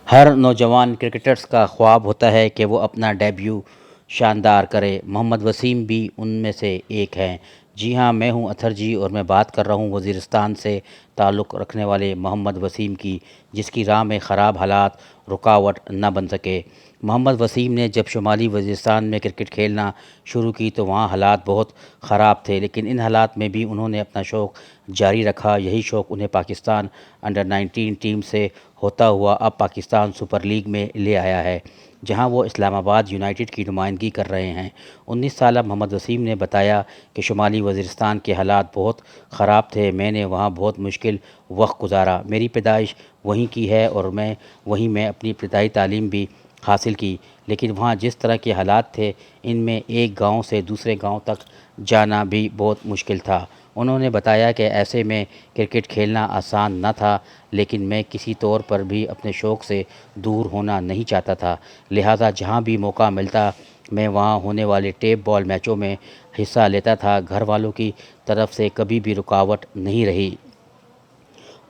ہر نوجوان کرکٹرز کا خواب ہوتا ہے کہ وہ اپنا ڈیبیو شاندار کرے۔ محمد وسیم بھی ان میں سے ایک ہیں۔ جی ہاں، میں ہوں اطہر جی اور میں بات کر رہا ہوں وزیرستان سے تعلق رکھنے والے محمد وسیم کی، جس کی راہ میں خراب حالات رکاوٹ نہ بن سکے۔ محمد وسیم نے جب شمالی وزیرستان میں کرکٹ کھیلنا شروع کی تو وہاں حالات بہت خراب تھے، لیکن ان حالات میں بھی انہوں نے اپنا شوق جاری رکھا۔ یہی شوق انہیں پاکستان انڈر-19 ٹیم سے ہوتا ہوا اب پاکستان سپر لیگ میں لے آیا ہے، جہاں وہ اسلام آباد یونائیٹڈ کی نمائندگی کر رہے ہیں۔ 19 سالہ محمد وسیم نے بتایا کہ شمالی وزیرستان کے حالات بہت خراب تھے، میں نے وہاں بہت مشکل وقت گزارا۔ میری پیدائش وہیں کی ہے اور میں وہیں میں اپنی ابتدائی تعلیم بھی حاصل کی، لیکن وہاں جس طرح کے حالات تھے، ان میں ایک گاؤں سے دوسرے گاؤں تک جانا بھی بہت مشکل تھا۔ انہوں نے بتایا کہ ایسے میں کرکٹ کھیلنا آسان نہ تھا، لیکن میں کسی طور پر بھی اپنے شوق سے دور ہونا نہیں چاہتا تھا، لہٰذا جہاں بھی موقع ملتا میں وہاں ہونے والے ٹیپ بال میچوں میں حصہ لیتا تھا۔ گھر والوں کی طرف سے کبھی بھی رکاوٹ نہیں رہی۔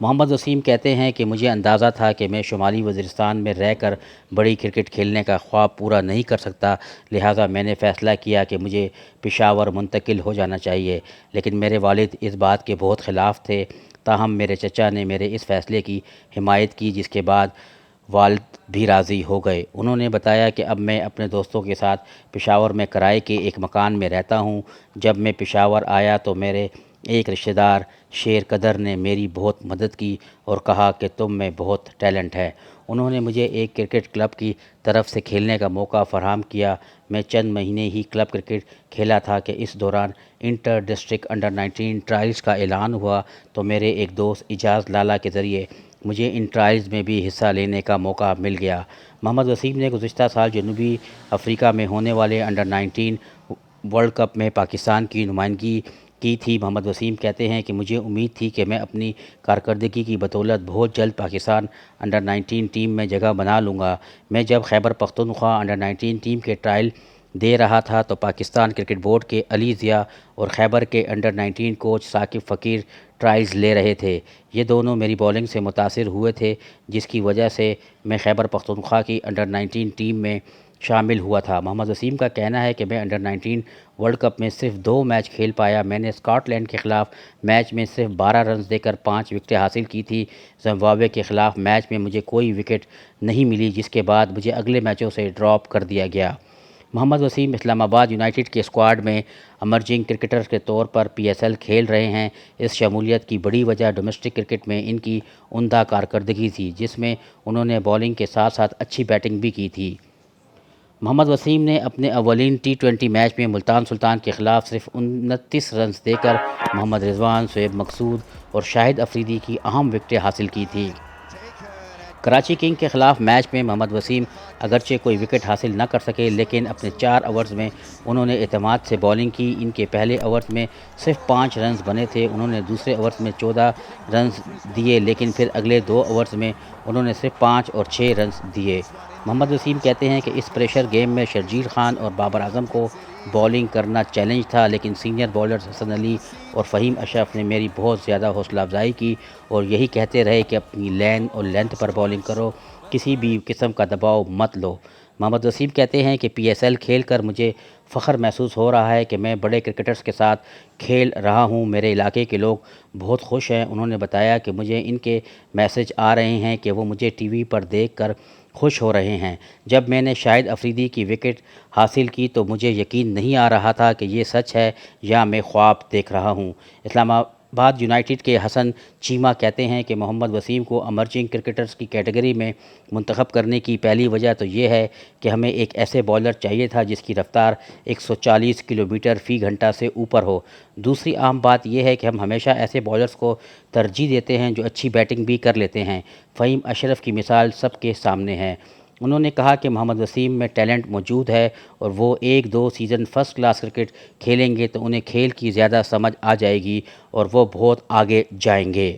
محمد وسیم کہتے ہیں کہ مجھے اندازہ تھا کہ میں شمالی وزیرستان میں رہ کر بڑی کرکٹ کھیلنے کا خواب پورا نہیں کر سکتا، لہٰذا میں نے فیصلہ کیا کہ مجھے پشاور منتقل ہو جانا چاہیے، لیکن میرے والد اس بات کے بہت خلاف تھے۔ تاہم میرے چچا نے میرے اس فیصلے کی حمایت کی، جس کے بعد والد بھی راضی ہو گئے۔ انہوں نے بتایا کہ اب میں اپنے دوستوں کے ساتھ پشاور میں کرائے کے ایک مکان میں رہتا ہوں۔ جب میں پشاور آیا تو میرے ایک رشتہ دار شیر قدر نے میری بہت مدد کی اور کہا کہ تم میں بہت ٹیلنٹ ہے۔ انہوں نے مجھے ایک کرکٹ کلب کی طرف سے کھیلنے کا موقع فراہم کیا۔ میں چند مہینے ہی کلب کرکٹ کھیلا تھا کہ اس دوران انٹر ڈسٹرکٹ انڈر-19 ٹرائلز کا اعلان ہوا تو میرے ایک دوست اعجاز لالا کے ذریعے مجھے ان ٹرائلز میں بھی حصہ لینے کا موقع مل گیا۔ محمد وسیم نے گزشتہ سال جنوبی افریقہ میں ہونے والے انڈر-19 ورلڈ کپ میں پاکستان کی نمائندگی کی تھی۔ محمد وسیم کہتے ہیں کہ مجھے امید تھی کہ میں اپنی کارکردگی کی بدولت بہت جلد پاکستان انڈر-19 ٹیم میں جگہ بنا لوں گا۔ میں جب خیبر پختونخوا انڈر-19 ٹیم کے ٹرائل دے رہا تھا تو پاکستان کرکٹ بورڈ کے علی ضیاء اور خیبر کے انڈر-19 کوچ ثاقب فقیر ٹرائلز لے رہے تھے۔ یہ دونوں میری بولنگ سے متاثر ہوئے تھے، جس کی وجہ سے میں خیبر پختونخوا کی انڈر-19 ٹیم میں شامل ہوا تھا۔ محمد وسیم کا کہنا ہے کہ میں انڈر-19 ورلڈ کپ میں صرف 2 میچ کھیل پایا۔ میں نے اسکاٹ لینڈ کے خلاف میچ میں صرف 12 رنز دے کر 5 وکٹیں حاصل کی تھی۔ زمبابوے کے خلاف میچ میں مجھے کوئی وکٹ نہیں ملی، جس کے بعد مجھے اگلے میچوں سے ڈراپ کر دیا گیا۔ محمد وسیم اسلام آباد یونائیٹڈ کے اسکواڈ میں ایمرجنگ کرکٹر کے طور پر پی ایس ایل کھیل رہے ہیں۔ اس شمولیت کی بڑی وجہ ڈومیسٹک کرکٹ میں ان کی عمدہ کارکردگی تھی، جس میں انہوں نے بولنگ کے ساتھ ساتھ اچھی بیٹنگ بھی کی تھی۔ محمد وسیم نے اپنے اولین ٹی 20 میچ میں ملتان سلطان کے خلاف صرف 29 رنز دے کر محمد رضوان، شعیب مقصود اور شاہد افریدی کی اہم وکٹیں حاصل کی تھیں۔ کراچی کنگ کے خلاف میچ میں محمد وسیم اگرچہ کوئی وکٹ حاصل نہ کر سکے، لیکن اپنے 4 اوورز میں انہوں نے اعتماد سے بولنگ کی۔ ان کے پہلے اوورز میں صرف 5 رنز بنے تھے۔ انہوں نے دوسرے اوورز میں 14 رنز دیے، لیکن پھر اگلے 2 اوورز میں انہوں نے صرف 5 اور 6 رنز دیے۔ محمد وسیم کہتے ہیں کہ اس پریشر گیم میں شرجیل خان اور بابر اعظم کو بولنگ کرنا چیلنج تھا، لیکن سینئر بولرز حسن علی اور فہیم اشرف نے میری بہت زیادہ حوصلہ افزائی کی اور یہی کہتے رہے کہ اپنی لین اور لینتھ پر بولنگ کرو، کسی بھی قسم کا دباؤ مت لو۔ محمد وسیم کہتے ہیں کہ پی ایس ایل کھیل کر مجھے فخر محسوس ہو رہا ہے کہ میں بڑے کرکٹرز کے ساتھ کھیل رہا ہوں۔ میرے علاقے کے لوگ بہت خوش ہیں۔ انہوں نے بتایا کہ مجھے ان کے میسج آ رہے ہیں کہ وہ مجھے ٹی وی پر دیکھ کر خوش ہو رہے ہیں۔ جب میں نے شاہد افریدی کی وکٹ حاصل کی تو مجھے یقین نہیں آ رہا تھا کہ یہ سچ ہے یا میں خواب دیکھ رہا ہوں۔ اسلام آباد یونائیٹڈ کے حسن چیمہ کہتے ہیں کہ محمد وسیم کو ایمرجنگ کرکٹرز کی کیٹیگری میں منتخب کرنے کی پہلی وجہ تو یہ ہے کہ ہمیں ایک ایسے بولر چاہیے تھا جس کی رفتار 140 کلومیٹر فی گھنٹہ سے اوپر ہو۔ دوسری اہم بات یہ ہے کہ ہم ہمیشہ ایسے بولرز کو ترجیح دیتے ہیں جو اچھی بیٹنگ بھی کر لیتے ہیں۔ فہیم اشرف کی مثال سب کے سامنے ہے۔ انہوں نے کہا کہ محمد وسیم میں ٹیلنٹ موجود ہے اور وہ 1-2 سیزن فرسٹ کلاس کرکٹ کھیلیں گے تو انہیں کھیل کی زیادہ سمجھ آ جائے گی اور وہ بہت آگے جائیں گے۔